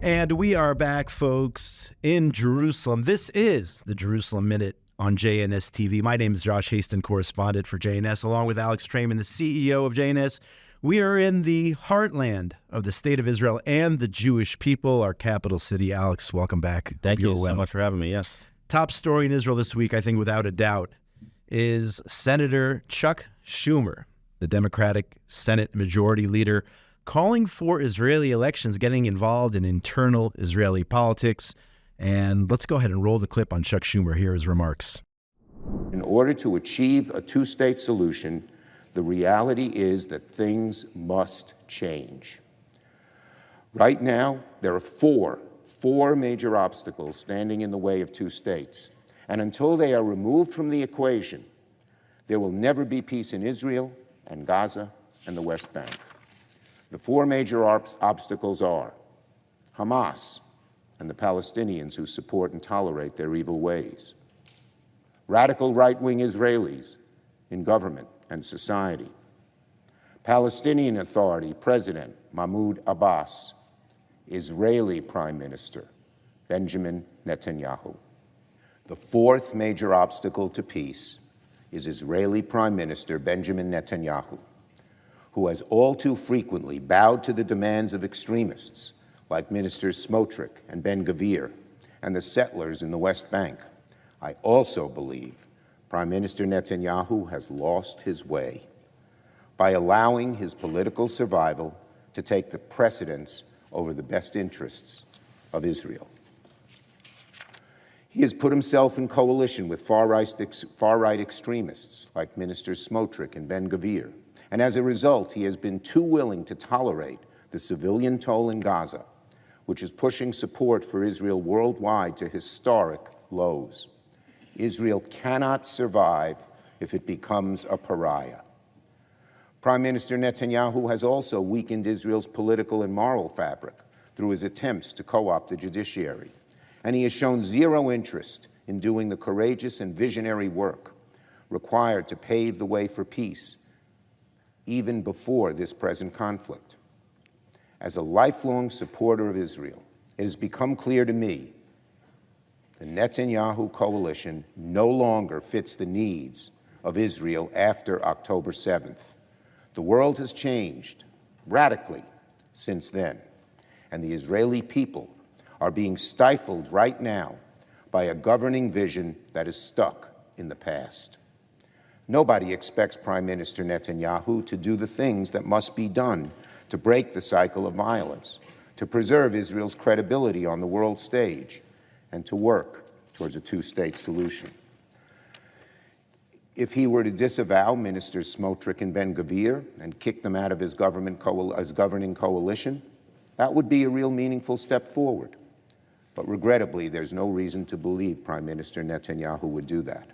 And we are back, folks, in Jerusalem. This is the Jerusalem Minute on JNS TV. My name is Josh Hasten, correspondent for JNS, along with Alex Traiman, the CEO of JNS. We are in the heartland of the state of Israel and the Jewish people, our capital city. Alex, welcome back. Thank you so much for having me, yes. Top story in Israel this week, I think without a doubt, is Senator Chuck Schumer, the Democratic Senate Majority Leader, calling for Israeli elections, getting involved in internal Israeli politics. And let's go ahead and roll the clip on Chuck Schumer. Here are his remarks. In order to achieve a two-state solution, the reality is that things must change. Right now, there are four major obstacles standing in the way of two states. And until they are removed from the equation, there will never be peace in Israel and Gaza and the West Bank. The four major obstacles are Hamas and the Palestinians who support and tolerate their evil ways, radical right-wing Israelis in government and society, Palestinian Authority President Mahmoud Abbas, Israeli Prime Minister Benjamin Netanyahu. The fourth major obstacle to peace is Israeli Prime Minister Benjamin Netanyahu, who has all too frequently bowed to the demands of extremists like Ministers Smotrich and Ben-Gvir and the settlers in the West Bank. I also believe Prime Minister Netanyahu has lost his way by allowing his political survival to take the precedence over the best interests of Israel. He has put himself in coalition with far-right extremists like Ministers Smotrich and Ben-Gvir, and as a result, he has been too willing to tolerate the civilian toll in Gaza, which is pushing support for Israel worldwide to historic lows. Israel cannot survive if it becomes a pariah. Prime Minister Netanyahu has also weakened Israel's political and moral fabric through his attempts to co-opt the judiciary, and he has shown zero interest in doing the courageous and visionary work required to pave the way for peace even before this present conflict. As a lifelong supporter of Israel, it has become clear to me the Netanyahu coalition no longer fits the needs of Israel after October 7th. The world has changed radically since then, and the Israeli people are being stifled right now by a governing vision that is stuck in the past. Nobody expects Prime Minister Netanyahu to do the things that must be done to break the cycle of violence, to preserve Israel's credibility on the world stage, and to work towards a two-state solution. If he were to disavow Ministers Smotrich and Ben-Gvir and kick them out of his governing coalition, that would be a real meaningful step forward. But regrettably, there's no reason to believe Prime Minister Netanyahu would do that.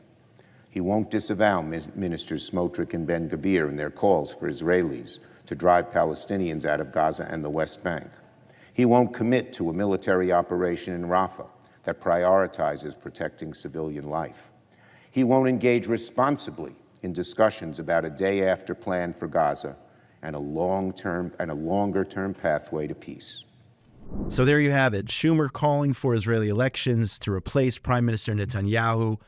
He won't disavow Ministers Smotrich and Ben-Gvir in their calls for Israelis to drive Palestinians out of Gaza and the West Bank. He won't commit to a military operation in Rafah that prioritizes protecting civilian life. He won't engage responsibly in discussions about a day-after plan for Gaza and a longer-term pathway to peace. So there you have it. Schumer calling for Israeli elections to replace Prime Minister Netanyahu.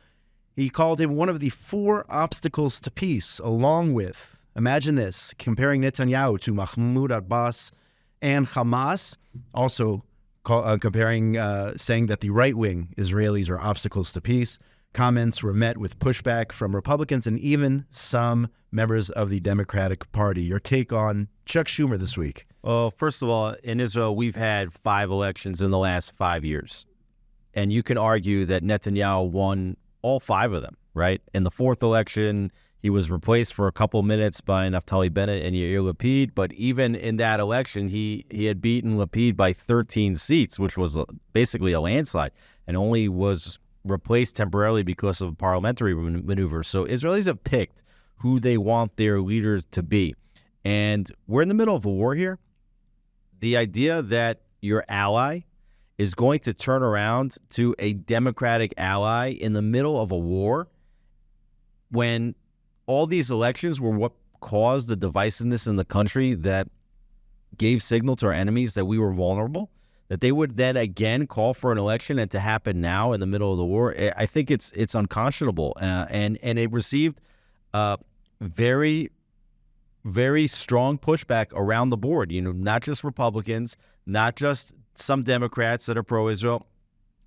He called him one of the four obstacles to peace, along with, imagine this, comparing Netanyahu to Mahmoud Abbas and Hamas, also saying that the right-wing Israelis are obstacles to peace. Comments were met with pushback from Republicans and even some members of the Democratic Party. Your take on Chuck Schumer this week? Well, first of all, in Israel, we've had 5 elections in the last 5 years. And you can argue that Netanyahu won all 5 of them, right? In the 4th election, he was replaced for a couple minutes by Naftali Bennett and Yair Lapid. But even in that election, he had beaten Lapid by 13 seats, which was basically a landslide, and only was replaced temporarily because of parliamentary maneuvers. So Israelis have picked who they want their leaders to be. And we're in the middle of a war here. The idea that your ally is going to turn around to a Democratic ally in the middle of a war when all these elections were what caused the divisiveness in the country that gave signal to our enemies that we were vulnerable. that they would then again call for an election and to happen now in the middle of the war. I think it's unconscionable, and it received very, very strong pushback around the board. Not just Republicans, not just some Democrats that are pro-Israel,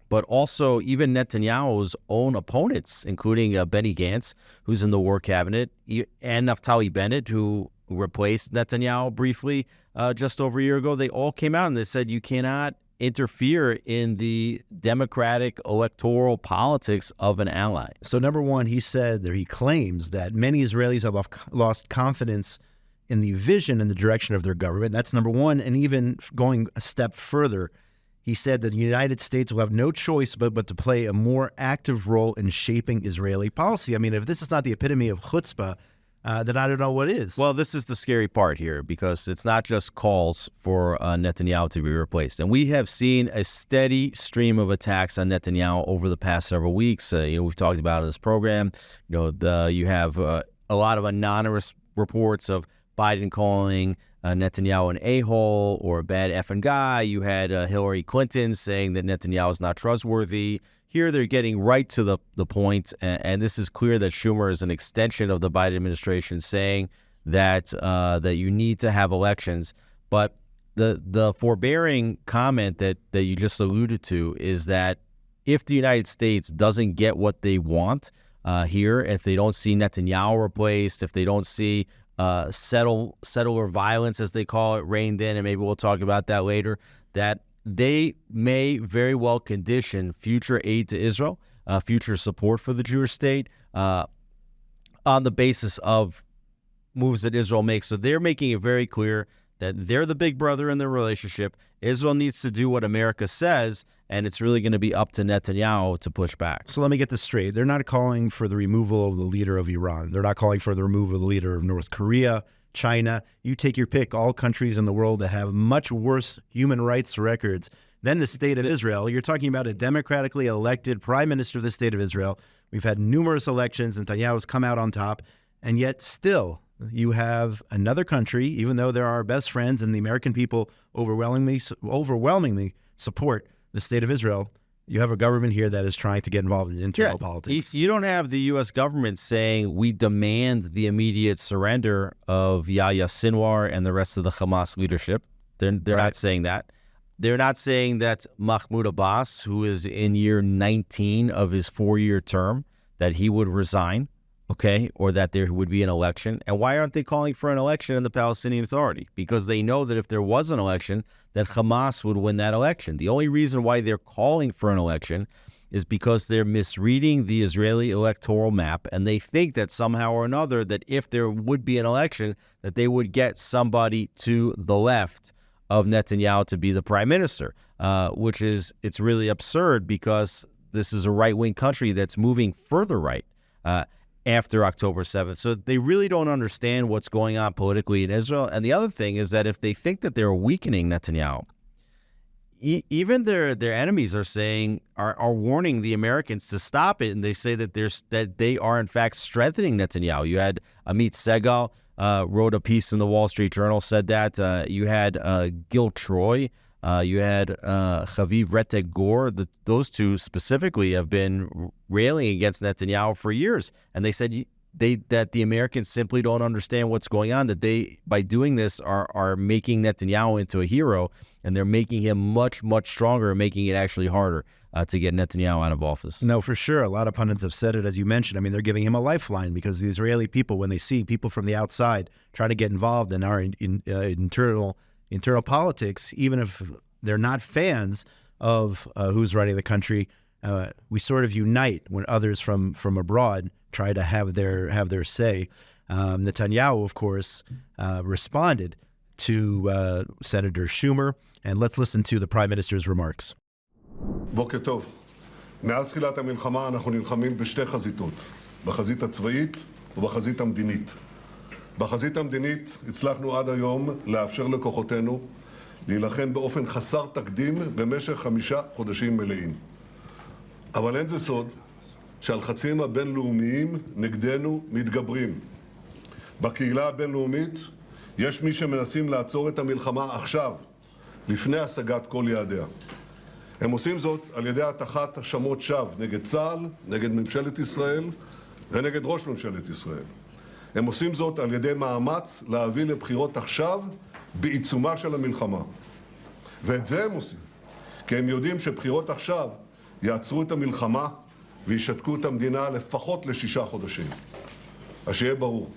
but also even Netanyahu's own opponents, including Benny Gantz, who's in the war cabinet, and Naftali Bennett, who replaced Netanyahu briefly just over a year ago. They all came out and they said you cannot interfere in the democratic electoral politics of an ally. So number one, he said that he claims that many Israelis have lost confidence in the vision and the direction of their government. That's number one. And even going a step further, he said that the United States will have no choice but to play a more active role in shaping Israeli policy. I mean, if this is not the epitome of chutzpah, then I don't know what is. Well, this is the scary part here, because it's not just calls for Netanyahu to be replaced. And we have seen a steady stream of attacks on Netanyahu over the past several weeks. We've talked about it in this program. You have a lot of anonymous reports of Biden calling Netanyahu an a-hole or a bad effing guy. You had Hillary Clinton saying that Netanyahu is not trustworthy. Here they're getting right to the point, and this is clear that Schumer is an extension of the Biden administration, saying that that you need to have elections. But the forbearing comment that you just alluded to is that if the United States doesn't get what they want here, if they don't see Netanyahu replaced, if they don't see settler violence, as they call it, reined in, and maybe we'll talk about that later, that they may very well condition future aid to Israel, future support for the Jewish state, on the basis of moves that Israel makes. So they're making it very clear that they're the big brother in the relationship. Israel needs to do what America says, and it's really going to be up to Netanyahu to push back. So let me get this straight. They're not calling for the removal of the leader of Iran. They're not calling for the removal of the leader of North Korea, China. You take your pick. All countries in the world that have much worse human rights records than the state of Israel. You're talking about a democratically elected prime minister of the state of Israel. We've had numerous elections. Netanyahu's come out on top, and yet still you have another country, even though they're our best friends and the American people overwhelmingly support the state of Israel, you have a government here that is trying to get involved in internal politics. You don't have the U.S. government saying we demand the immediate surrender of Yahya Sinwar and the rest of the Hamas leadership. They're not saying that. They're not saying that Mahmoud Abbas, who is in year 19 of his 4-year term, that he would resign. Okay, or that there would be an election. And why aren't they calling for an election in the Palestinian Authority? Because they know that if there was an election, that Hamas would win that election. The only reason why they're calling for an election is because they're misreading the Israeli electoral map, and they think that somehow or another that if there would be an election, that they would get somebody to the left of Netanyahu to be the prime minister, which is, it's really absurd, because this is a right-wing country that's moving further right after October 7th. So they really don't understand what's going on politically in Israel. And the other thing is that if they think that they're weakening Netanyahu, even their enemies are saying, are warning the Americans to stop it. And they say that they are in fact strengthening Netanyahu. You had Amit Segal wrote a piece in the Wall Street Journal, said that. You had Gil Troy. You had Chaviv Retek Gor. Those two specifically have been railing against Netanyahu for years. And they said that the Americans simply don't understand what's going on, that they, by doing this, are making Netanyahu into a hero, and they're making him much, much stronger, making it actually harder to get Netanyahu out of office. No, for sure. A lot of pundits have said it, as you mentioned. I mean, they're giving him a lifeline, because the Israeli people, when they see people from the outside try to get involved in our internal politics, even if they're not fans of who's running the country, we sort of unite when others from abroad try to have their say. Netanyahu, of course, responded to Senator Schumer, and let's listen to the Prime Minister's remarks. בוקר טוב. מאז תחילת המלחמה אנחנו נלחמים בשתי חזיתות, בחזית הצבאית ובחזית המדינית. בחזית המדינית הצלחנו עד היום לאפשר לכוחותינו להילחם באופן חסר תקדים במשך 5 חודשים מלאים. אבל אין זה סוד שהלחצים הבינלאומיים נגדנו מתגברים. בקהילה הבינלאומית יש מי שמנסים לעצור את המלחמה עכשיו, לפני השגת כל יעדיה. הם עושים זאת על ידי הטחת האשמות שווא נגד צה"ל, נגד ממשלת ישראל ונגד ראש ממשלת ישראל. הם עושים זאת על ידי מאמץ להביא לבחירות עכשיו בעיצומה של המלחמה. ואת זה הם עושים, כי הם יודעים שבחירות עכשיו יעצרו את המלחמה וישתקו את המדינה לפחות ל6 חודשים. אז שיהיה ברור,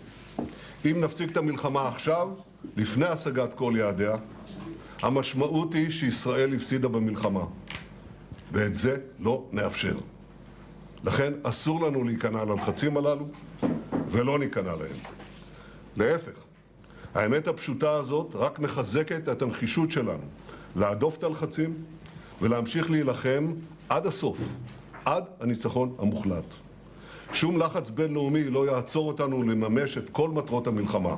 אם נפסיק את המלחמה עכשיו, לפני השגת כל יעדיה, המשמעות היא שישראל הפסידה במלחמה. ואת זה לא נאפשר. לכן אסור לנו להיכנע ללחצים הללו, ולא ניכנע להם. להפך, האמת הפשוטה הזאת רק מחזקת את הנחישות שלנו להדוף את הלחצים ולהמשיך להילחם עד הסוף, עד הניצחון המוחלט. שום לחץ בינלאומי לא יעצור אותנו לממש את כל מטרות המלחמה.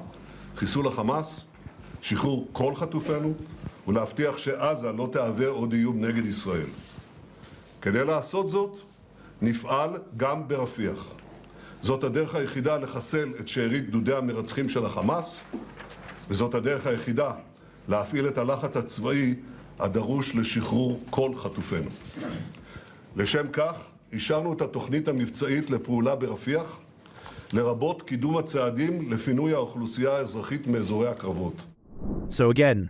חיסול החמאס, שחרור כל חטופינו, ולהבטיח שעזה לא תהווה עוד איום נגד ישראל. כדי לעשות זאת, נפעל גם ברפיח. זאת הדרך היחידה לחסל את שארית גדודי המרצחים של החמאס, וזאת הדרך היחידה להפעיל את הלחץ הצבאי הדרוש לשחרור כל חטופינו. לשם כך, אישרנו את התוכנית המבצעית לפעולה ברפיח, לרבות קידום הצעדים לפינוי האוכלוסייה האזרחית מאזורי הקרבות. So again,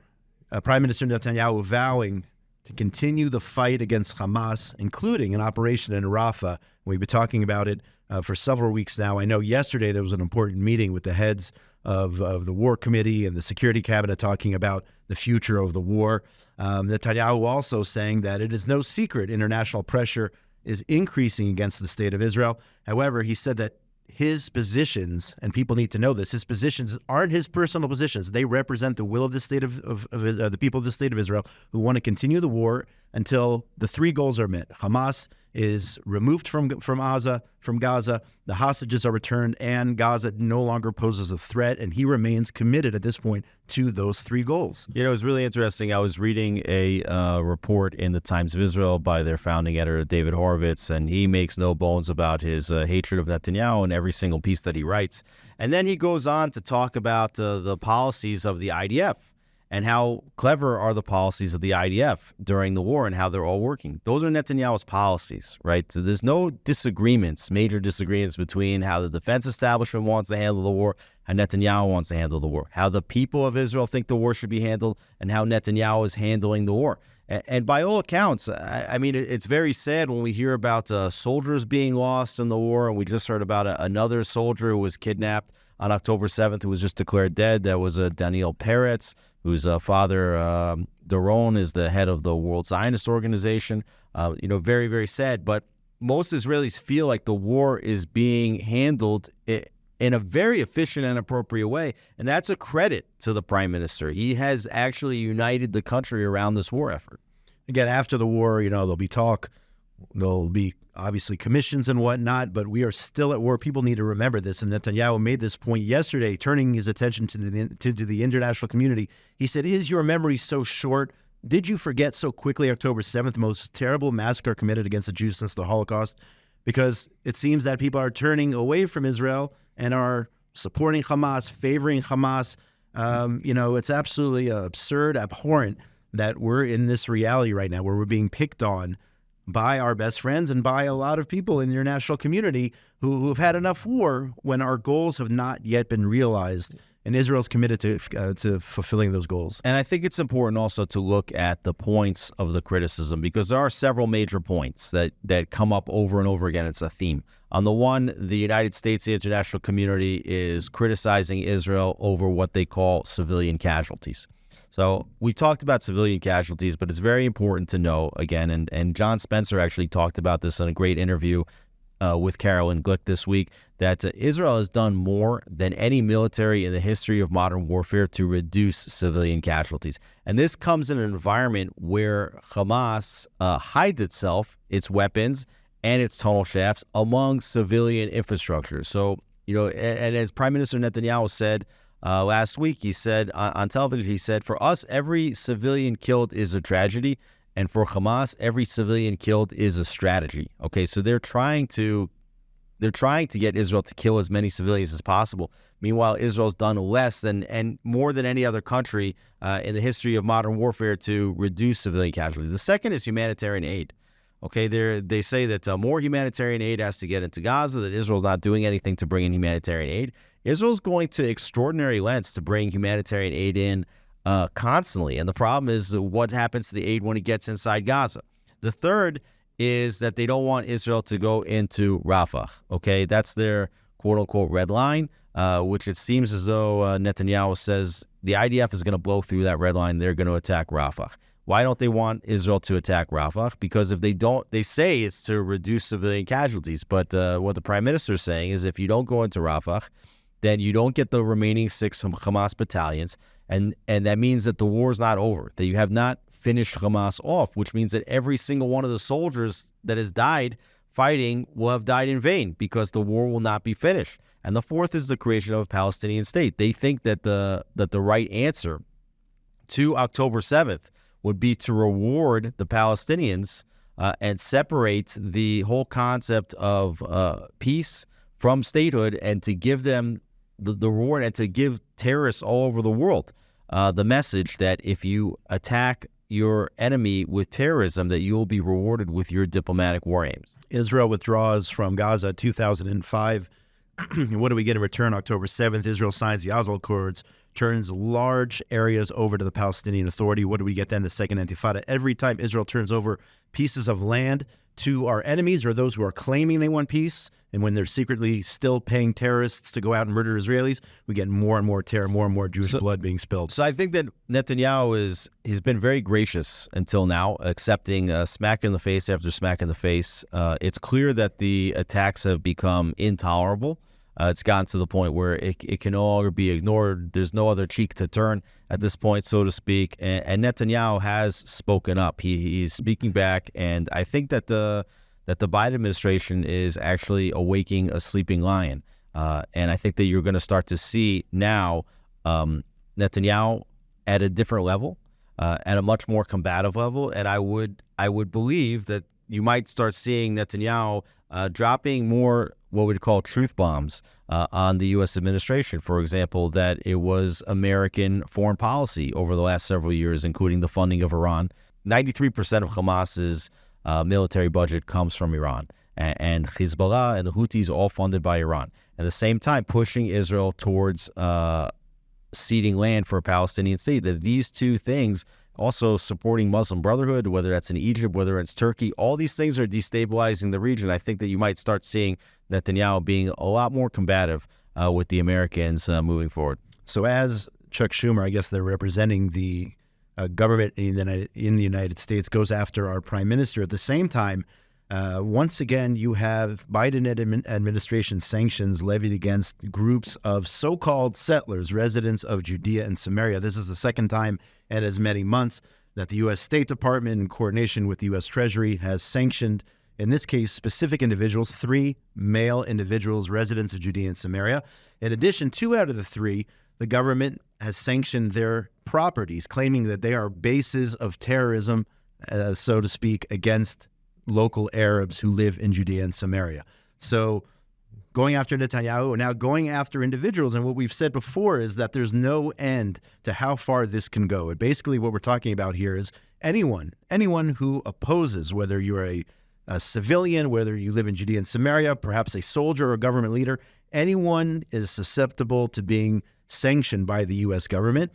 Prime Minister Netanyahu vowing to continue the fight against Hamas, including an operation in Rafah. We've been talking about it for several weeks now. I know yesterday there was an important meeting with the heads of the War Committee and the Security Cabinet talking about the future of the war. Netanyahu also saying that it is no secret international pressure is increasing against the state of Israel. However, he said that his positions, and people need to know this, his positions aren't his personal positions. They represent the will of the state of the people of the state of Israel who want to continue the war until the 3 goals are met. Hamas is removed from Gaza, the hostages are returned, and Gaza no longer poses a threat, and he remains committed at this point to those 3 goals. You know, it was really interesting. I was reading a report in the Times of Israel by their founding editor, David Horowitz, and he makes no bones about his hatred of Netanyahu in every single piece that he writes. And then he goes on to talk about the policies of the IDF and how clever are the policies of the IDF during the war and how they're all working. Those are Netanyahu's policies, right? So there's no disagreements, major disagreements between how the defense establishment wants to handle the war, how Netanyahu wants to handle the war, how the people of Israel think the war should be handled, and how Netanyahu is handling the war. And by all accounts, I mean, it's very sad when we hear about soldiers being lost in the war, and we just heard about another soldier who was kidnapped on October 7th, who was just declared dead. That was Daniel Peretz, whose father, Doron, is the head of the World Zionist Organization. You know, very, very sad. But most Israelis feel like the war is being handled in a very efficient and appropriate way. And that's a credit to the prime minister. He has actually united the country around this war effort. Again, after the war, you know, there'll be talk. There'll be obviously commissions and whatnot, but we are still at war. People need to remember this. And Netanyahu made this point yesterday, turning his attention to the international community. He said, is your memory so short? Did you forget so quickly October 7th, the most terrible massacre committed against the Jews since the Holocaust? Because it seems that people are turning away from Israel and are supporting Hamas, favoring Hamas. You know, it's absolutely absurd, abhorrent that we're in this reality right now where we're being picked on by our best friends and by a lot of people in the international community who have had enough war when our goals have not yet been realized. And Israel's committed to fulfilling those goals. And I think it's important also to look at the points of the criticism, because there are several major points that come up over and over again. It's a theme. On the one, the United States, the international community is criticizing Israel over what they call civilian casualties. So we talked about civilian casualties, but it's very important to know, again, and John Spencer actually talked about this in a great interview with Carolyn Glick this week, that Israel has done more than any military in the history of modern warfare to reduce civilian casualties. And this comes in an environment where Hamas hides itself, its weapons, and its tunnel shafts among civilian infrastructure. So, you know, and as Prime Minister Netanyahu said last week, he said on television, he said, for us, every civilian killed is a tragedy. And for Hamas, every civilian killed is a strategy. Okay, so they're trying to they're trying to get Israel to kill as many civilians as possible. Meanwhile, Israel's done less than and more than any other country in the history of modern warfare to reduce civilian casualties. The second is humanitarian aid. Okay, they say that more humanitarian aid has to get into Gaza, that Israel's not doing anything to bring in humanitarian aid. Israel's going to extraordinary lengths to bring humanitarian aid in constantly. And the problem is what happens to the aid when it gets inside Gaza. The third is that they don't want Israel to go into Rafah. Okay, that's their quote-unquote red line, which it seems as though Netanyahu says the IDF is going to blow through that red line. They're going to attack Rafah. Why don't they want Israel to attack Rafah? Because if they don't, they say it's to reduce civilian casualties. But what the prime minister is saying is if you don't go into Rafah, then you don't get the remaining 6 Hamas battalions. And that means that the war is not over, that you have not finished Hamas off, which means that every single one of the soldiers that has died fighting will have died in vain because the war will not be finished. And the fourth is the creation of a Palestinian state. They think that the right answer to October 7th would be to reward the Palestinians and separate the whole concept of peace from statehood, and to give them the reward, and to give terrorists all over the world the message that if you attack your enemy with terrorism, that you will be rewarded with your diplomatic war aims. Israel withdraws from Gaza 2005. What do we get in return? October 7th, Israel signs the Oslo Accords, turns large areas over to the Palestinian Authority. What do we get then? The Second Intifada. Every time Israel turns over pieces of land to our enemies or those who are claiming they want peace, and when they're secretly still paying terrorists to go out and murder Israelis, we get more and more terror, more and more Jewish blood being spilled. So I think that Netanyahu he's been very gracious until now, accepting smack in the face after smack in the face. It's clear that the attacks have become intolerable. It's gotten to the point where it can no longer be ignored. There's no other cheek to turn at this point, so to speak. And Netanyahu has spoken up. He's speaking back, and I think that the Biden administration is actually awaking a sleeping lion. And I think that you're going to start to see now Netanyahu at a different level, at a much more combative level. And I would believe that you might start seeing Netanyahu dropping more what we'd call truth bombs on the U.S. administration. For example, that it was American foreign policy over the last several years, including the funding of Iran. 93% of Hamas's military budget comes from Iran, and Hezbollah and the Houthis all funded by Iran. At the same time, pushing Israel towards ceding land for a Palestinian state. That these two things, also supporting Muslim Brotherhood, whether that's in Egypt, whether it's Turkey, all these things are destabilizing the region. I think that you might start seeing Netanyahu being a lot more combative with the Americans moving forward. So as Chuck Schumer, I guess they're representing the government in the United States, goes after our prime minister. At the same time, once again, you have Biden administration sanctions levied against groups of so-called settlers, residents of Judea and Samaria. This is the second time in as many months that the U.S. State Department, in coordination with the U.S. Treasury, has sanctioned, in this case, specific individuals, 3 male individuals, residents of Judea and Samaria. In addition, 2 out of the 3, the government has sanctioned their properties, claiming that they are bases of terrorism, so to speak, against local Arabs who live in Judea and Samaria. So going after Netanyahu and now going after individuals. And what we've said before is that there's no end to how far this can go. And basically what we're talking about here is anyone who opposes, whether you're a civilian, whether you live in Judea and Samaria, perhaps a soldier or a government leader, anyone is susceptible to being sanctioned by the U.S. government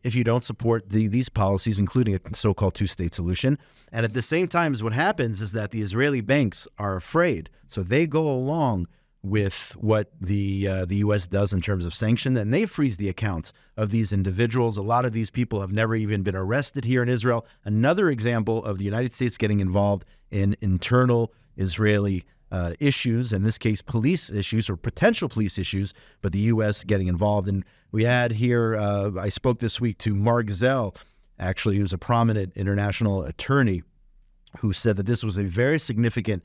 if you don't support these policies, including a so-called two-state solution. And at the same time, what happens is that the Israeli banks are afraid, so they go along with what the U.S. does in terms of sanction, and they freeze the accounts of these individuals. A lot of these people have never even been arrested here in Israel. Another example of the United States getting involved in internal Israeli issues, in this case police issues or potential police issues, but the U.S. getting involved. And we had here, I spoke this week to Mark Zell, actually, who's a prominent international attorney, who said that this was a very significant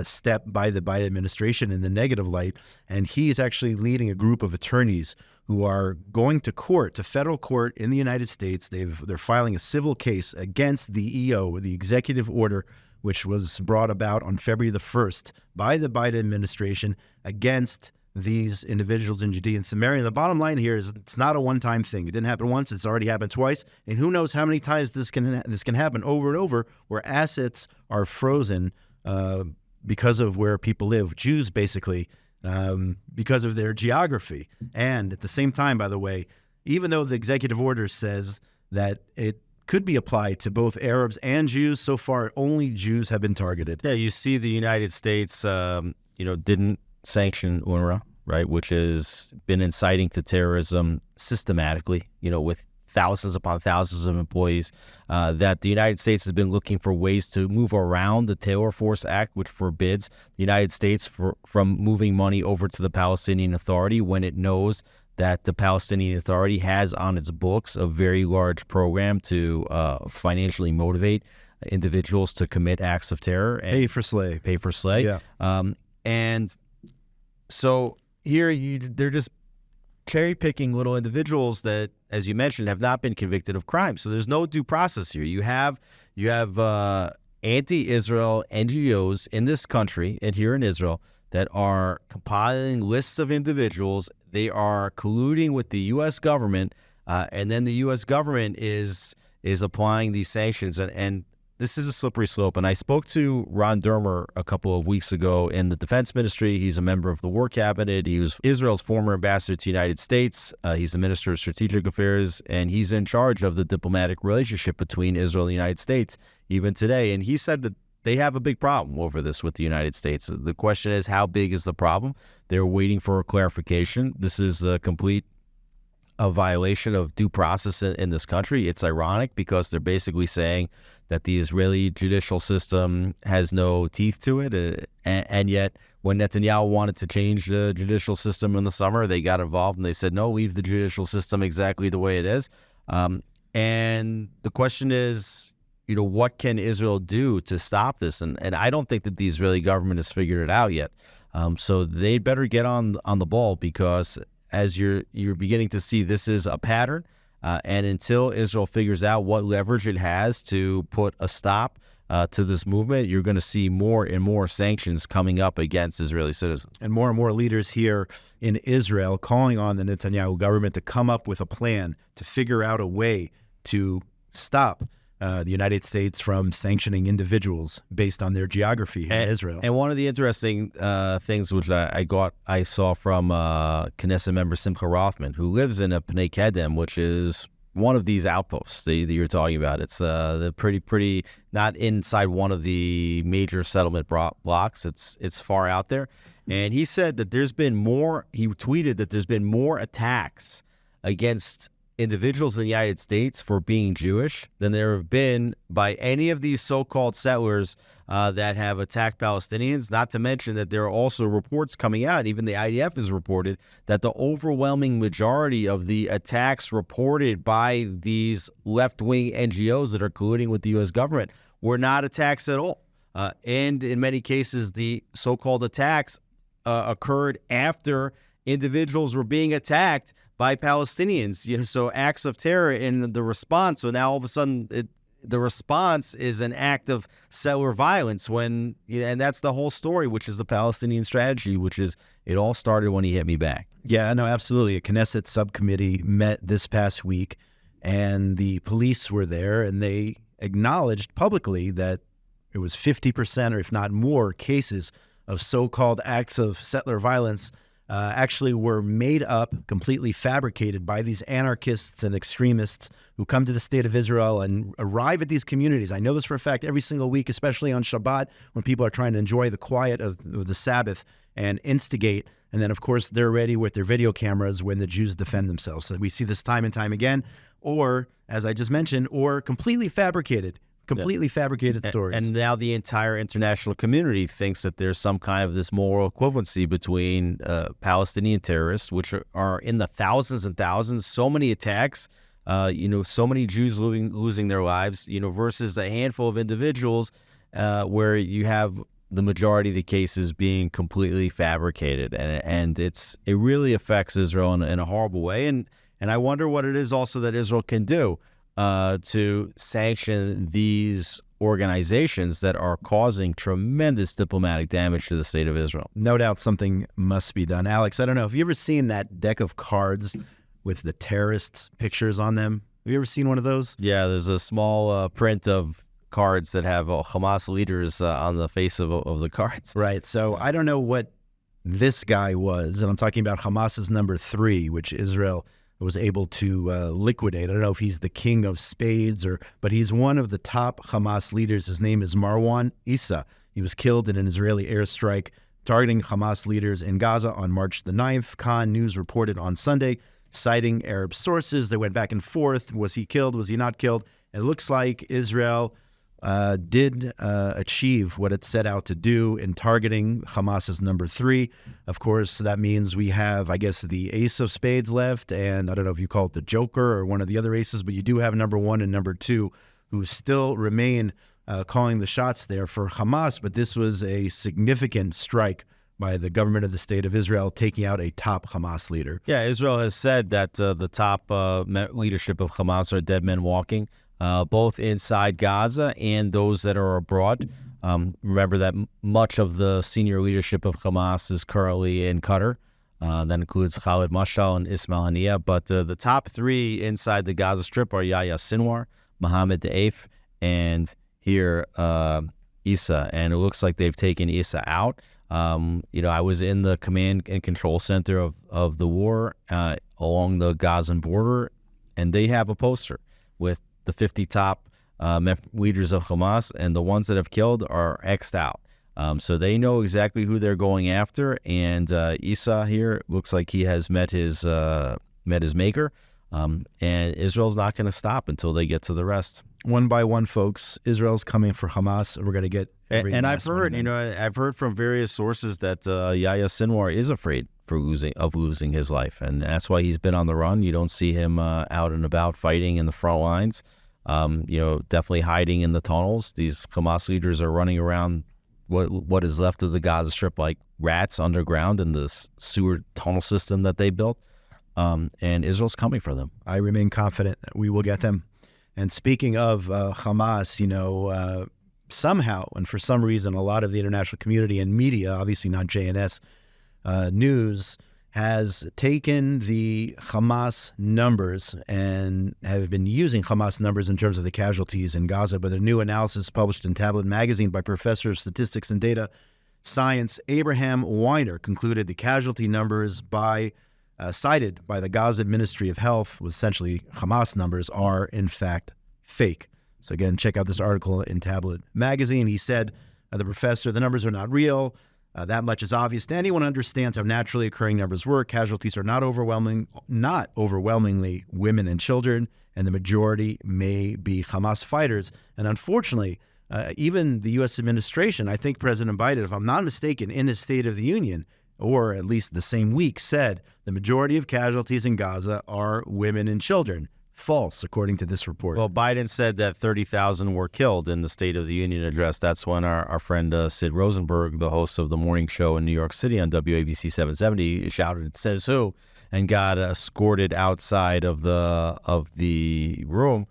step by the Biden administration in the negative light. And he is actually leading a group of attorneys who are going to court, to federal court in the United States. They're filing a civil case against the EO, the executive order, which was brought about on February the 1st by the Biden administration against these individuals in Judea and Samaria. And the bottom line here is it's not a one-time thing. It didn't happen once. It's already happened twice. And who knows how many times this can happen over and over, where assets are frozen because of where people live, Jews basically, because of their geography. And at the same time, by the way, even though the executive order says that it could be applied to both Arabs and Jews, so far only Jews have been targeted. Yeah, you see the United States, didn't sanction UNRWA, right, which has been inciting to terrorism systematically, with thousands upon thousands of employees, that the United States has been looking for ways to move around the Taylor Force Act, which forbids the United States from moving money over to the Palestinian Authority when it knows that the Palestinian Authority has on its books a very large program to financially motivate individuals to commit acts of terror. And pay for slay. Yeah. And so here they're just cherry-picking little individuals that, as you mentioned, have not been convicted of crime. So there's no due process here. You have anti-Israel NGOs in this country and here in Israel that are compiling lists of individuals. They are colluding with the U.S. government, and then the U.S. government is applying these sanctions. And this is a slippery slope. And I spoke to Ron Dermer a couple of weeks ago in the defense ministry. He's a member of the War Cabinet. He was Israel's former ambassador to the United States. He's the Minister of Strategic Affairs, and he's in charge of the diplomatic relationship between Israel and the United States even today. And he said that they have a big problem over this with the United States. The question is, how big is the problem? They're waiting for a clarification. This is a complete violation of due process in this country. It's ironic because they're basically saying that the Israeli judicial system has no teeth to it. And yet, when Netanyahu wanted to change the judicial system in the summer, they got involved and they said, no, leave the judicial system exactly the way it is. And the question is, what can Israel do to stop this? And I don't think that the Israeli government has figured it out yet. So they better get on the ball, because as you're beginning to see, this is a pattern. And until Israel figures out what leverage it has to put a stop to this movement, you're going to see more and more sanctions coming up against Israeli citizens. And more leaders here in Israel calling on the Netanyahu government to come up with a plan to figure out a way to stop the United States from sanctioning individuals based on their geography in Israel. And one of the interesting things which I saw from Knesset member Simcha Rothman, who lives in a Pnei Kedem, which is one of these outposts that you're talking about. It's the pretty not inside one of the major settlement blocks. It's far out there. And he said that he tweeted that there's been more attacks against individuals in the United States for being Jewish than there have been by any of these so-called settlers that have attacked Palestinians, not to mention that there are also reports coming out, even the IDF has reported, that the overwhelming majority of the attacks reported by these left-wing NGOs that are colluding with the U.S. government were not attacks at all. And in many cases, the so-called attacks occurred after individuals were being attacked by Palestinians, so acts of terror in the response. So now all of a sudden, the response is an act of settler violence and that's the whole story, which is the Palestinian strategy, which is it all started when he hit me back. Yeah, no, absolutely. A Knesset subcommittee met this past week, and the police were there, and they acknowledged publicly that it was 50% or if not more cases of so-called acts of settler violence actually were made up, completely fabricated by these anarchists and extremists who come to the state of Israel and arrive at these communities. I know this for a fact every single week, especially on Shabbat, when people are trying to enjoy the quiet of the Sabbath and instigate. And then, of course, they're ready with their video cameras when the Jews defend themselves. So we see this time and time again, or, as I just mentioned, or completely fabricated stories. And now the entire international community thinks that there's some kind of this moral equivalency between Palestinian terrorists, which are in the thousands and thousands, so many attacks, so many Jews losing their lives, versus a handful of individuals where you have the majority of the cases being completely fabricated. And it really affects Israel in a horrible way. And I wonder what it is also that Israel can do to sanction these organizations that are causing tremendous diplomatic damage to the state of Israel. No doubt something must be done. Alex, I don't know. Have you ever seen that deck of cards with the terrorists' pictures on them? Have you ever seen one of those? Yeah, there's a small print of cards that have Hamas leaders on the face of the cards. Right. So I don't know what this guy was, and I'm talking about Hamas's number 3, which Israel was able to liquidate. I don't know if he's the king of spades, but he's one of the top Hamas leaders. His name is Marwan Issa. He was killed in an Israeli airstrike targeting Hamas leaders in Gaza on March the 9th. Khan News reported on Sunday, citing Arab sources. They went back and forth. Was he killed? Was he not killed? It looks like Israel did achieve what it set out to do in targeting Hamas's number 3. Of course, that means we have, I guess, the ace of spades left, and I don't know if you call it the joker or one of the other aces, but you do have number 1 and number 2 who still remain calling the shots there for Hamas. But this was a significant strike by the government of the state of Israel, taking out a top Hamas leader. Yeah, Israel has said that the top leadership of Hamas are dead men walking. Both inside Gaza and those that are abroad. Remember that much of the senior leadership of Hamas is currently in Qatar. That includes Khalid Mashal and Ismail Haniyeh. But the top 3 inside the Gaza Strip are Yahya Sinwar, Mohammed Daif, and here Issa. And it looks like they've taken Issa out. I was in the command and control center of the war along the Gazan border, and they have a poster with the 50 top leaders of Hamas, and the ones that have killed are X'd out. So they know exactly who they're going after, and Issa here looks like he has met his maker, and Israel's not going to stop until they get to the rest. One by one, folks, Israel's coming for Hamas, and we're going to get every and I've last heard, I've heard from various sources that Yahya Sinwar is afraid of losing his life, and that's why he's been on the run. You don't see him out and about fighting in the front lines. Definitely hiding in the tunnels. These Hamas leaders are running around what is left of the Gaza Strip like rats underground in this sewer tunnel system that they built. And Israel's coming for them. I remain confident that we will get them. And speaking of Hamas, somehow and for some reason, a lot of the international community and media, obviously not JNS News, has taken the Hamas numbers and have been using Hamas numbers in terms of the casualties in Gaza. But a new analysis published in Tablet magazine by Professor of Statistics and Data Science Abraham Weiner concluded the casualty numbers cited by the Gaza Ministry of Health, with essentially Hamas numbers, are in fact fake. So again, check out this article in Tablet magazine. He said, the professor, the numbers are not real. That much is obvious to anyone who understands how naturally occurring numbers work. Casualties are not overwhelmingly women and children, and the majority may be Hamas fighters. And unfortunately, even the U.S. administration, I think President Biden, if I'm not mistaken, in his State of the Union, or at least the same week, said the majority of casualties in Gaza are women and children. False, according to this report. Well, Biden said that 30,000 were killed in the State of the Union address. That's when our friend Sid Rosenberg, the host of the morning show in New York City on WABC 770, shouted, "Says who?" and got escorted outside of the room.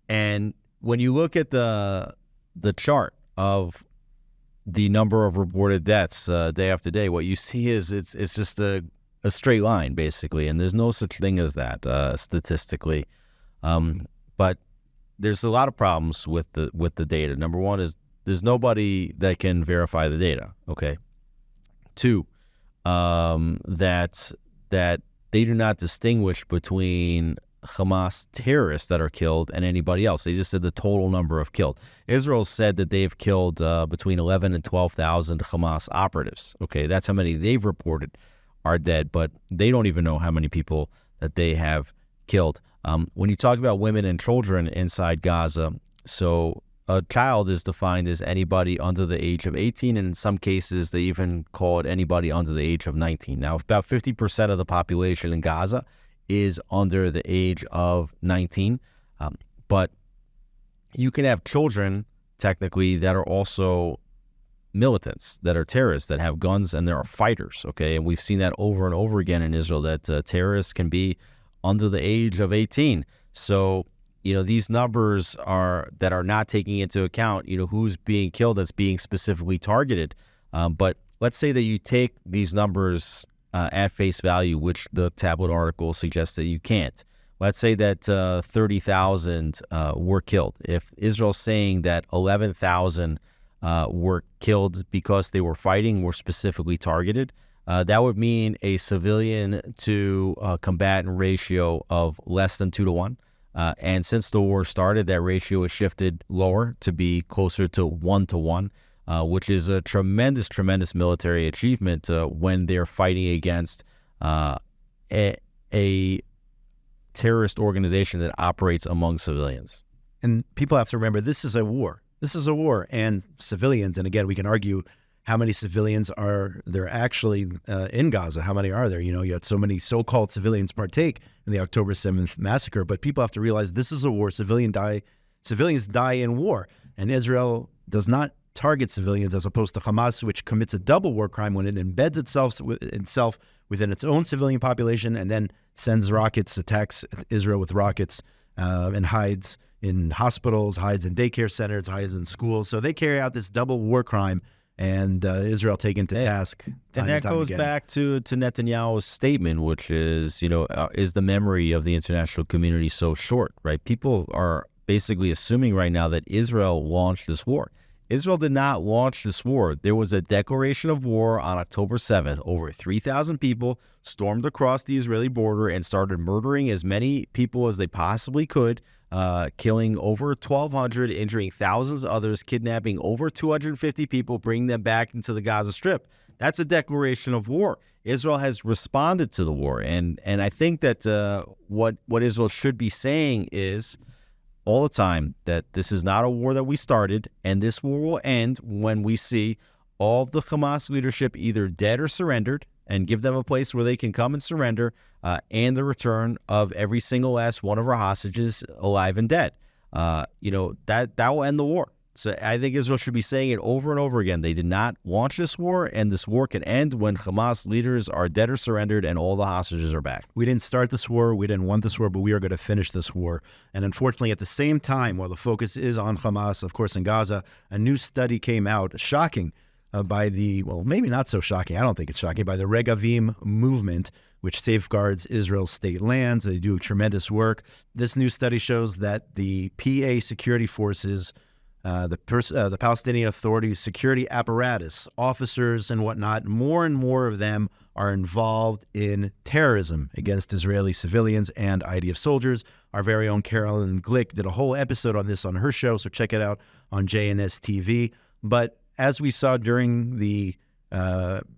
And when you look at the chart of the number of reported deaths day after day, what you see is it's just a straight line, basically, and there's no such thing as that statistically. But there's a lot of problems with the data. Number one is there's nobody that can verify the data. Okay. 2, that they do not distinguish between Hamas terrorists that are killed and anybody else. They just said the total number of killed. Israel said that they've killed between 11 and 12,000 Hamas operatives. Okay, that's how many they've reported are dead, but they don't even know how many people that they have killed. When you talk about women and children inside Gaza, so a child is defined as anybody under the age of 18, and in some cases they even call it anybody under the age of 19. Now, about 50% of the population in Gaza is under the age of 19, but you can have children, technically, that are also militants, that are terrorists, that have guns, and there are fighters, okay? And we've seen that over and over again in Israel, that terrorists can be under the age of 18. So these numbers are not taking into account, who's being killed that's being specifically targeted. But let's say that you take these numbers at face value, which the tabloid article suggests that you can't. Let's say that 30,000 were killed. If Israel's saying that 11,000 were killed because they were fighting, were specifically targeted, that would mean a civilian to combatant ratio of less than 2 to 1. And since the war started, that ratio has shifted lower to be closer to 1 to 1, which is a tremendous, tremendous military achievement when they're fighting against a terrorist organization that operates among civilians. And people have to remember, this is a war. This is a war. And civilians, and again, we can argue how many civilians are there actually in Gaza? How many are there? You had so many so-called civilians partake in the October 7th massacre, but people have to realize this is a war. Civilians die in war. And Israel does not target civilians as opposed to Hamas, which commits a double war crime when it embeds itself within its own civilian population and then sends rockets, attacks Israel with rockets, and hides in hospitals, hides in daycare centers, hides in schools. So they carry out this double war crime, and Israel taken to task. And that goes back to Netanyahu's statement, which is, is the memory of the international community so short, right? People are basically assuming right now that Israel launched this war. Israel did not launch this war. There was a declaration of war on October 7th. Over 3,000 people stormed across the Israeli border and started murdering as many people as they possibly could, killing over 1,200, injuring thousands of others, kidnapping over 250 people, bringing them back into the Gaza Strip. That's a declaration of war. Israel has responded to the war. And I think that what Israel should be saying is all the time that this is not a war that we started, and this war will end when we see all of the Hamas leadership either dead or surrendered, and give them a place where they can come and surrender, and the return of every single last one of our hostages alive and dead. That will end the war. So I think Israel should be saying it over and over again. They did not launch this war, and this war can end when Hamas leaders are dead or surrendered and all the hostages are back. We didn't start this war. We didn't want this war, but we are going to finish this war. And unfortunately, at the same time, while the focus is on Hamas, of course, in Gaza, a new study came out, shocking, by the, well, maybe not so shocking, I don't think it's shocking, by the Regavim movement, which safeguards Israel's state lands. They do tremendous work. This new study shows that the PA security forces, the Palestinian Authority's security apparatus, officers and whatnot, more and more of them are involved in terrorism against Israeli civilians and IDF soldiers. Our very own Carolyn Glick did a whole episode on this on her show, so check it out on JNS TV. But as we saw during the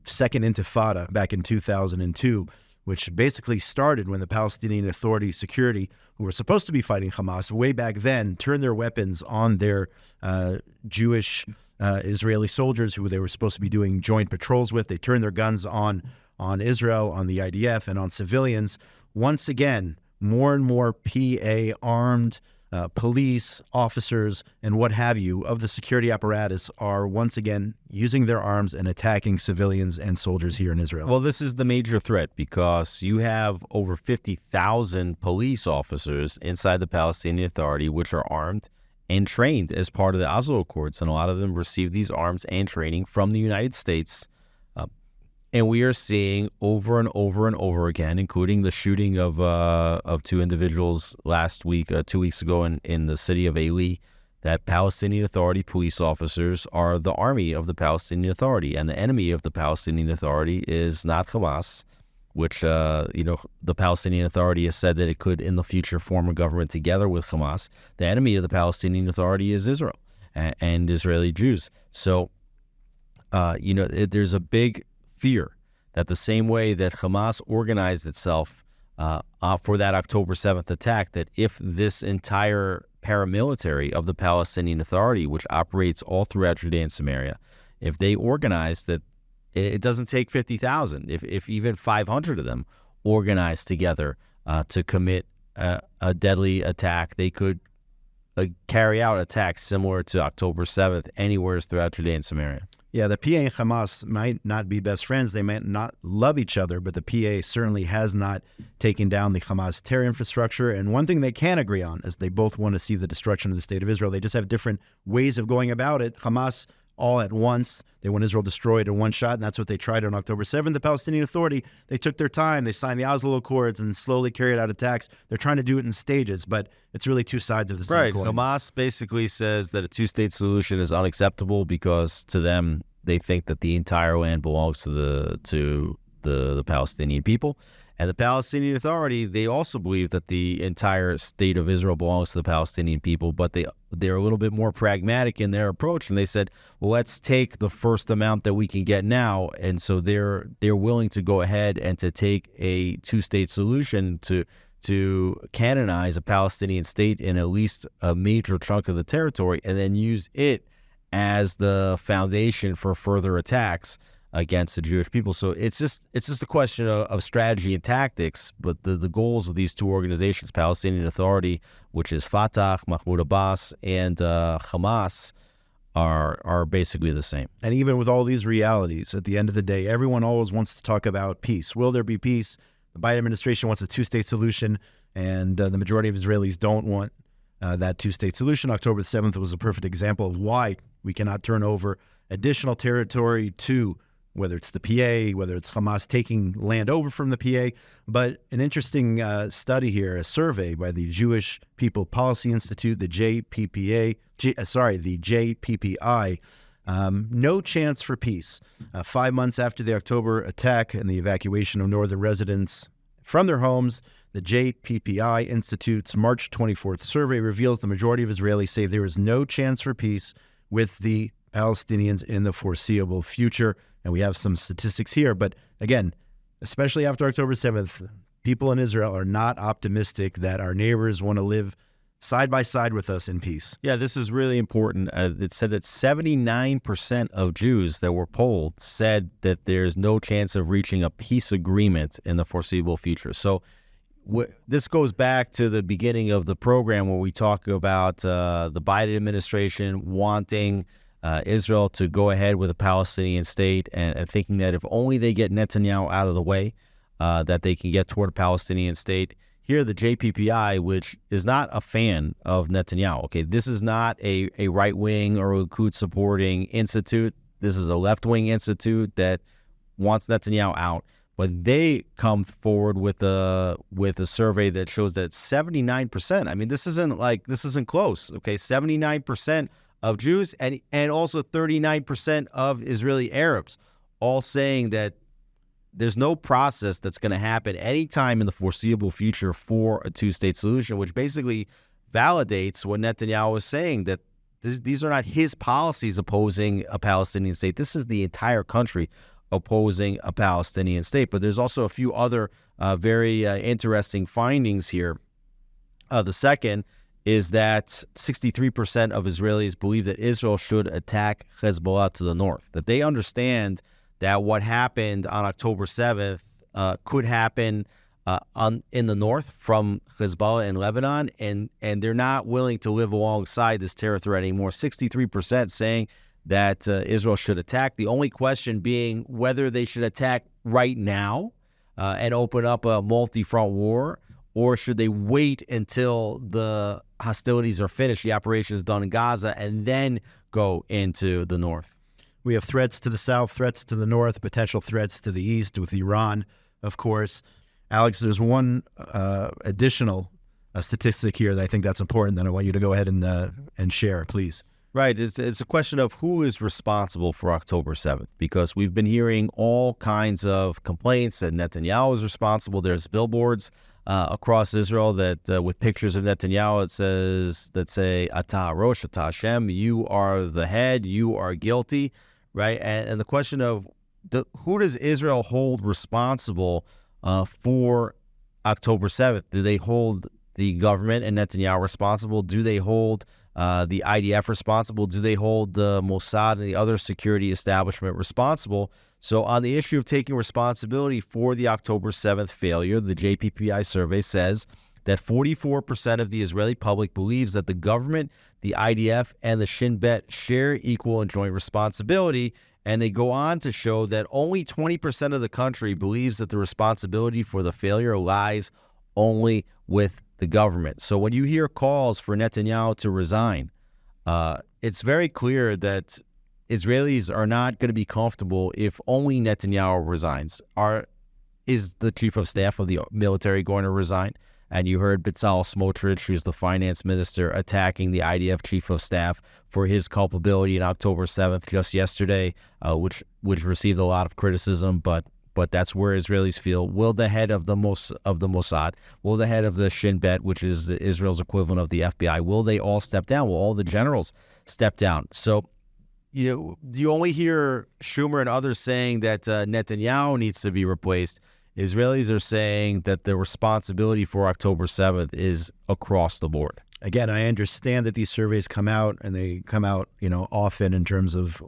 Second Intifada back in 2002, which basically started when the Palestinian Authority security, who were supposed to be fighting Hamas way back then, turned their weapons on their Jewish Israeli soldiers who they were supposed to be doing joint patrols with. They turned their guns on Israel, on the IDF, and on civilians. Once again, more and more PA armed police officers and what have you of the security apparatus are once again using their arms and attacking civilians and soldiers here in Israel. Well, this is the major threat because you have over 50,000 police officers inside the Palestinian Authority, which are armed and trained as part of the Oslo Accords, and a lot of them receive these arms and training from the United States. And we are seeing over and over and over again, including the shooting of two individuals last week, 2 weeks ago in the city of Eli, that Palestinian Authority police officers are the army of the Palestinian Authority, and the enemy of the Palestinian Authority is not Hamas, which the Palestinian Authority has said that it could in the future form a government together with Hamas. The enemy of the Palestinian Authority is Israel and Israeli Jews. So, there's a big fear that the same way that Hamas organized itself for that October 7th attack, that if this entire paramilitary of the Palestinian Authority, which operates all throughout Judea and Samaria, if they organize that, it doesn't take 50,000, if even 500 of them organize together to commit a deadly attack, they could carry out attacks similar to October 7th anywhere throughout Judea and Samaria. Yeah, the PA and Hamas might not be best friends. They might not love each other, but the PA certainly has not taken down the Hamas terror infrastructure. And one thing they can agree on is they both want to see the destruction of the state of Israel. They just have different ways of going about it. Hamas, all at once. They want Israel destroyed in one shot, and that's what they tried on October 7th. The Palestinian Authority, they took their time. They signed the Oslo Accords and slowly carried out attacks. They're trying to do it in stages, but it's really two sides of the same coin. Hamas basically says that a two-state solution is unacceptable because to them, they think that the entire land belongs to the Palestinian people. And the Palestinian Authority, they also believe that the entire state of Israel belongs to the Palestinian people, but they're a little bit more pragmatic in their approach. And they said, well, let's take the first amount that we can get now. And so they're willing to go ahead and to take a two-state solution to canonize a Palestinian state in at least a major chunk of the territory and then use it as the foundation for further attacks against the Jewish people. So it's just a question of strategy and tactics, but the goals of these two organizations, Palestinian Authority, which is Fatah, Mahmoud Abbas, and Hamas, are basically the same. And even with all these realities, at the end of the day, everyone always wants to talk about peace. Will there be peace? The Biden administration wants a two-state solution, and the majority of Israelis don't want that two-state solution. October 7th was a perfect example of why we cannot turn over additional territory to whether it's the PA, whether it's Hamas taking land over from the PA. But an interesting study here, a survey by the Jewish People Policy Institute, the JPPI, no chance for peace. 5 months after the October attack and the evacuation of northern residents from their homes, the JPPI Institute's March 24th survey reveals the majority of Israelis say there is no chance for peace with the Palestinians in the foreseeable future. And we have some statistics here. But again, especially after October 7th, people in Israel are not optimistic that our neighbors want to live side by side with us in peace. Yeah, this is really important. It said that 79% of Jews that were polled said that there's no chance of reaching a peace agreement in the foreseeable future. So this goes back to the beginning of the program where we talk about the Biden administration wanting Israel to go ahead with a Palestinian state and thinking that if only they get Netanyahu out of the way, that they can get toward a Palestinian state. Here, the JPPI, which is not a fan of Netanyahu, okay, this is not a right-wing or Likud-supporting institute. This is a left-wing institute that wants Netanyahu out. But they come forward with a survey that shows that 79%. I mean, this isn't close. Okay, 79% of Jews and also 39% of Israeli Arabs, all saying that there's no process that's going to happen anytime in the foreseeable future for a two-state solution, which basically validates what Netanyahu is saying, that these are not his policies opposing a Palestinian state. This is the entire country opposing a Palestinian state. But there's also a few other very interesting findings here. The second is that 63% of Israelis believe that Israel should attack Hezbollah to the north, that they understand that what happened on October 7th could happen in the north from Hezbollah in Lebanon, and they're not willing to live alongside this terror threat anymore. 63% saying that Israel should attack. The only question being whether they should attack right now and open up a multi-front war, or should they wait until the hostilities are finished, the operation is done in Gaza, and then go into the north. We have threats to the south, threats to the north, potential threats to the east with Iran, of course. Alex, there's one additional statistic here that I think that's important that I want you to go ahead and share, please. Right. It's a question of who is responsible for October 7th, because we've been hearing all kinds of complaints that Netanyahu is responsible. There's billboards across Israel that with pictures of Netanyahu that say Ata Rosh, Ata Hashem, you are the head, you are guilty, right? And the question of who does Israel hold responsible for October 7th? Do they hold the government and Netanyahu responsible? Do they hold the IDF responsible? Do they hold the Mossad and the other security establishment responsible? So on the issue of taking responsibility for the October 7th failure, the JPPI survey says that 44% of the Israeli public believes that the government, the IDF, and the Shin Bet share equal and joint responsibility, And they go on to show that only 20% of the country believes that the responsibility for the failure lies only with the government. So when you hear calls for Netanyahu to resign, it's very clear that Israelis are not going to be comfortable if only Netanyahu resigns. Is the chief of staff of the military going to resign? And you heard Bezalel Smotrich, who's the finance minister, attacking the IDF chief of staff for his culpability on October 7th just yesterday, which received a lot of criticism, but that's where Israelis feel. Will the head of the Mossad, will the head of the Shin Bet, which is Israel's equivalent of the FBI, will they all step down? Will all the generals step down? So, you only hear Schumer and others saying that Netanyahu needs to be replaced. Israelis are saying that the responsibility for October 7th is across the board. Again, I understand that these surveys come out, and they come out, often in terms of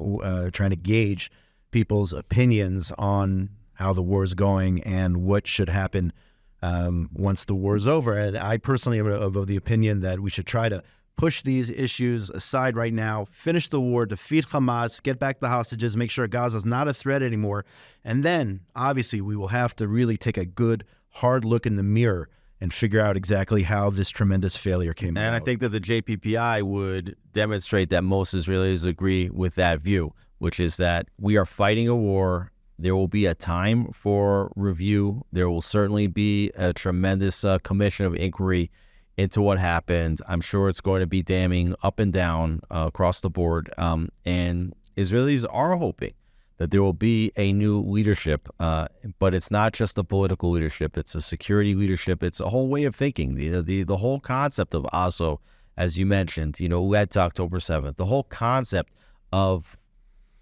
trying to gauge people's opinions on how the war is going and what should happen once the war is over. And I personally am of the opinion that we should try to push these issues aside right now, finish the war, defeat Hamas, get back the hostages, make sure Gaza is not a threat anymore. And then, obviously, we will have to really take a good, hard look in the mirror and figure out exactly how this tremendous failure came about. And I think that the JPPI would demonstrate that most Israelis agree with that view, which is that we are fighting a war. There will be a time for review. There will certainly be a tremendous commission of inquiry into what happened. I'm sure it's going to be damning up and down across the board. And Israelis are hoping that there will be a new leadership, but it's not just the political leadership. It's a security leadership. It's a whole way of thinking. The whole concept of Oslo, as you mentioned, led to October 7th. The whole concept of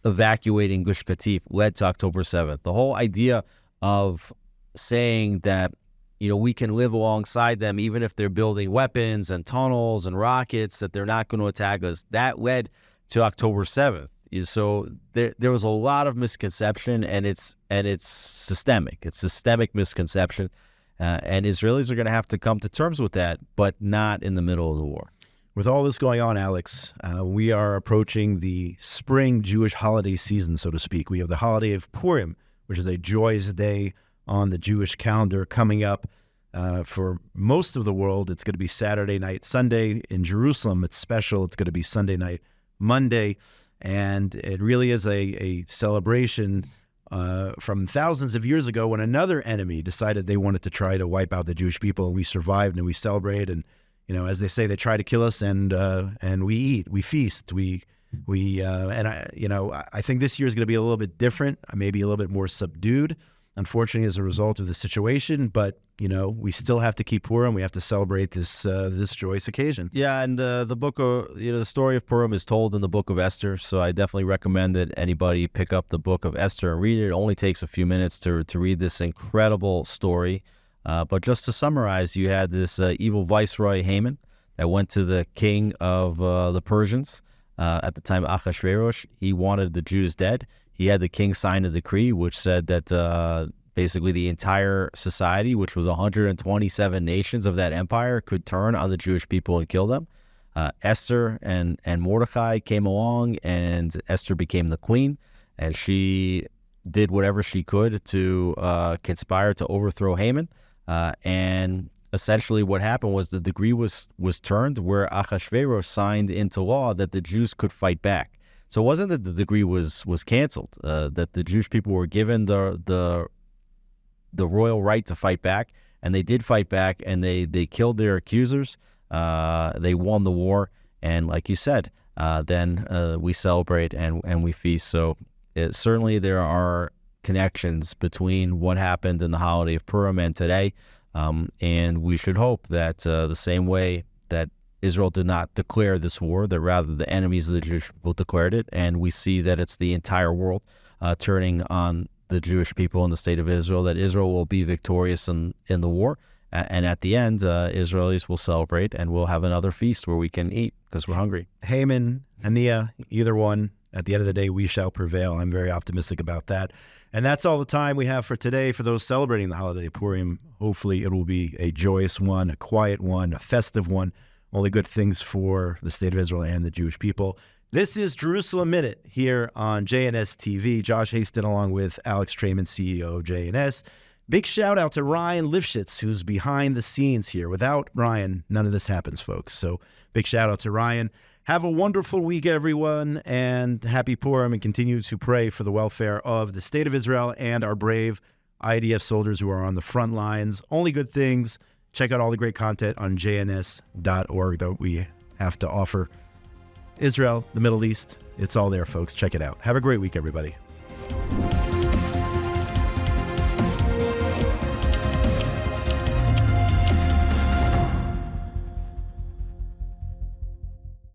evacuating Gush Katif led to October 7th. The whole idea of saying that we can live alongside them even if they're building weapons and tunnels and rockets, that they're not going to attack us. That led to October 7th. So there was a lot of misconception, and it's systemic. It's systemic misconception, and Israelis are going to have to come to terms with that, but not in the middle of the war. With all this going on, Alex, we are approaching the spring Jewish holiday season, so to speak. We have the holiday of Purim, which is a joyous day on the Jewish calendar coming up. For most of the world, it's going to be Saturday night, Sunday. In Jerusalem, it's special. It's going to be Sunday night, Monday. And it really is a celebration from thousands of years ago when another enemy decided they wanted to try to wipe out the Jewish people, and we survived and we celebrate. And, as they say, they try to kill us, and we eat, we feast, I think this year is going to be a little bit different, maybe a little bit more subdued, unfortunately, as a result of the situation. But we still have to keep Purim. We have to celebrate this joyous occasion. Yeah, and the book of the story of Purim is told in the book of Esther. So I definitely recommend that anybody pick up the book of Esther and read it. It only takes a few minutes to read this incredible story. But just to summarize, you had this evil viceroy Haman that went to the king of the Persians at the time, Ahasuerus. He wanted the Jews dead. He had the king sign a decree which said that basically the entire society, which was 127 nations of that empire, could turn on the Jewish people and kill them. Esther and Mordecai came along, and Esther became the queen, and she did whatever she could to conspire to overthrow Haman. And essentially what happened was the decree was turned where Ahasuerus signed into law that the Jews could fight back. So it wasn't that the decree was canceled, that the Jewish people were given the royal right to fight back, and they did fight back, and they killed their accusers. They won the war, and like you said, then we celebrate and we feast. So certainly there are connections between what happened in the holiday of Purim and today, and we should hope that the same way that Israel did not declare this war, that rather the enemies of the Jewish people declared it, and we see that it's the entire world turning on the Jewish people in the state of Israel, that Israel will be victorious in the war, and at the end, Israelis will celebrate, and we'll have another feast where we can eat because we're hungry. Haman, Hania, either one, at the end of the day, we shall prevail. I'm very optimistic about that. And that's all the time we have for today. For those celebrating the holiday of Purim, hopefully it will be a joyous one, a quiet one, a festive one. Only good things for the state of Israel and the Jewish people. This is Jerusalem Minute here on JNS TV. Josh Hasten along with Alex Traiman, CEO of JNS. Big shout out to Ryan Lifshitz, who's behind the scenes here. Without Ryan, none of this happens, folks. So big shout out to Ryan. Have a wonderful week, everyone, and happy Purim, and continue to pray for the welfare of the state of Israel and our brave IDF soldiers who are on the front lines. Only good things. Check out all the great content on jns.org that we have to offer Israel, the Middle East. It's all there, folks. Check it out. Have a great week, everybody.